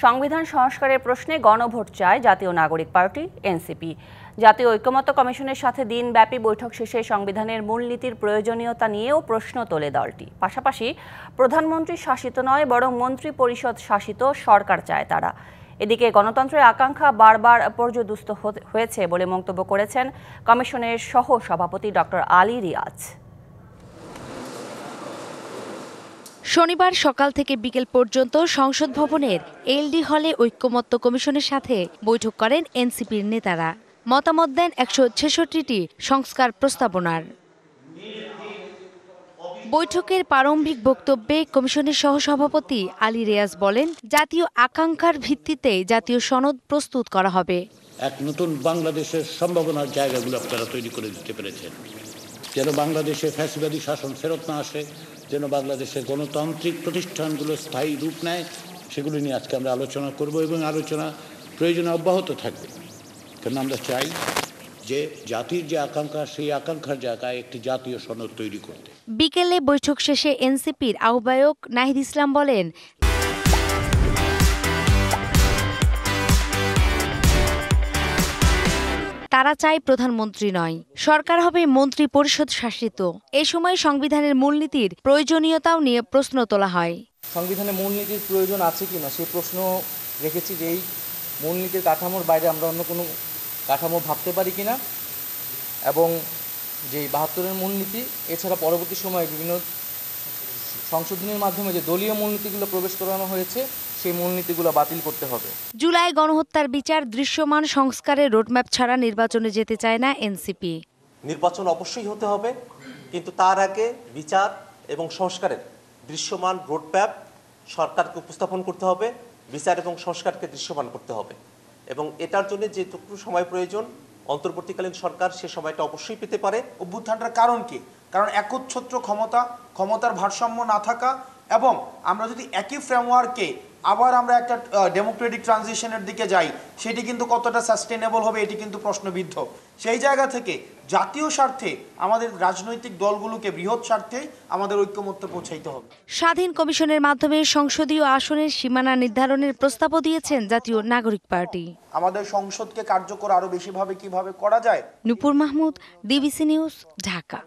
সংবিধান সংস্কারের প্রশ্নে গণভোট চায় জাতীয় নাগরিক পার্টি এনসিপি। জাতীয় ঐকমত্য কমিশনের সাথে দিনব্যাপী বৈঠক শেষে সংবিধানের মূলনীতির প্রয়োজনীয়তা নিয়েও প্রশ্ন তোলে দলটি। পাশাপাশি প্রধানমন্ত্রী শাসিত নয় বরং মন্ত্রী পরিষদ শাসিত সরকার চায় তারা। এদিকে গণতন্ত্রের আকাঙ্ক্ষা বারবার পর্যদুস্ত হয়েছে বলে মন্তব্য করেছেন কমিশনের সহ সভাপতি ডক্টর আলী রিয়াজ। শনিবার সকাল থেকে বিকেল পর্যন্ত সংসদ ভবনের এলডি হলে ঐকমত্য কমিশনের সাথে বৈঠক করেন এনসিপির নেতারা। মতামত দেন ১৬৬টি সংস্কার প্রস্তাবনার। বৈঠকের প্রারম্ভিক বক্তব্যে কমিশনের সহসভাপতি আলী রিয়াজ বলেন, জাতীয় আকাঙ্ক্ষার ভিত্তিতে জাতীয় সনদ প্রস্তুত করা হবে। এক নতুন বাংলাদেশের সম্ভাবনার জায়গাগুলো আপনারা তৈরি করে দিতে পেরেছেন, যেন বাংলাদেশে ফ্যাসিবাদী শাসন ফেরত না আসে, যেন বাংলাদেশের গণতান্ত্রিক প্রতিষ্ঠানগুলো স্থায়ী রূপ নেয়, সেগুলো নিয়ে আজকে আমরা আলোচনা করব এবং আলোচনা প্রয়োজনে অব্যাহত থাকবে। কারণ আমরা চাই যে জাতির যে আকাঙ্ক্ষা, সেই আকাঙ্ক্ষার জায়গায় একটি জাতীয় সনদ তৈরি করতে। বিকেলে বৈঠক শেষে এনসিপির আহ্বায়ক নাহিদ ইসলাম বলেন, তারা চায় প্রধানমন্ত্রী নয়, সরকার হবে মন্ত্রী পরিষদ শাসিত। এ সময় সংবিধানের মূলনীতির প্রয়োজনীয়তাও নিয়ে প্রশ্ন তোলা হয়। সংবিধানে মূলনীতির প্রয়োজন আছে কিনা সেই প্রশ্ন রেখেছি, যে এই মূলনীতির কাঠামোর বাইরে আমরা অন্য কোনো কাঠামো ভাবতে পারি কিনা, এবং যে ৭২-এর মূলনীতি এছাড়া পরবর্তী সময়ে বিভিন্ন সংশোধনীর মাধ্যমে যে দলীয় মূলনীতিগুলো প্রবেশ করানো হয়েছে সেই মূলনীতিগুলো বাতিল করতে হবে। জুলাই গণহত্যার বিচার দৃশ্যমান সংস্কারের রোডম্যাপ ছাড়া নির্বাচনে যেতে চায় না এনসিপি। নির্বাচন অবশ্যই হতে হবে, কিন্তু তার আগে বিচার এবং সংস্কারের দৃশ্যমান রোডম্যাপ সরকারকে উপস্থাপন করতে হবে, বিচার এবং সংস্কারকে দৃশ্যমান করতে হবে, এবং এটার জন্য যেটুকু সময় প্রয়োজন অন্তর্বর্তীকালীন সরকার সে সময়টা অবশ্যই পেতে পারে। অভ্যুত্থানটার কারণ কি? কারণ একচ্ছত্র ক্ষমতার ভারসাম্য না থাকা, এবং আমরা যদি একই ফ্রেমওয়ার্কে আবার আমরা একটা ডেমোক্রেটিক ট্রানজিশনের দিকে যাই, সেটি কিন্তু কতটা সাস্টেনেবল হবে এটি কিন্তু প্রশ্নবিদ্ধ। সেই জায়গা থেকে জাতীয় স্বার্থে আমাদের রাজনৈতিক দলগুলোকে বৃহৎ স্বার্থে আমাদের ঐক্যমত্য পৌঁছাইতে হবে। স্বাধীন কমিশনের মাধ্যমে সংসদীয় আসনের সীমানা নির্ধারণের প্রস্তাবও দিয়েছেন জাতীয় নাগরিক পার্টি। আমাদের সংসদকে কার্যকর আরো বেশিভাবে কিভাবে করা যায়। নূপুর মাহমুদ, ডিবিসি নিউজ, ঢাকা।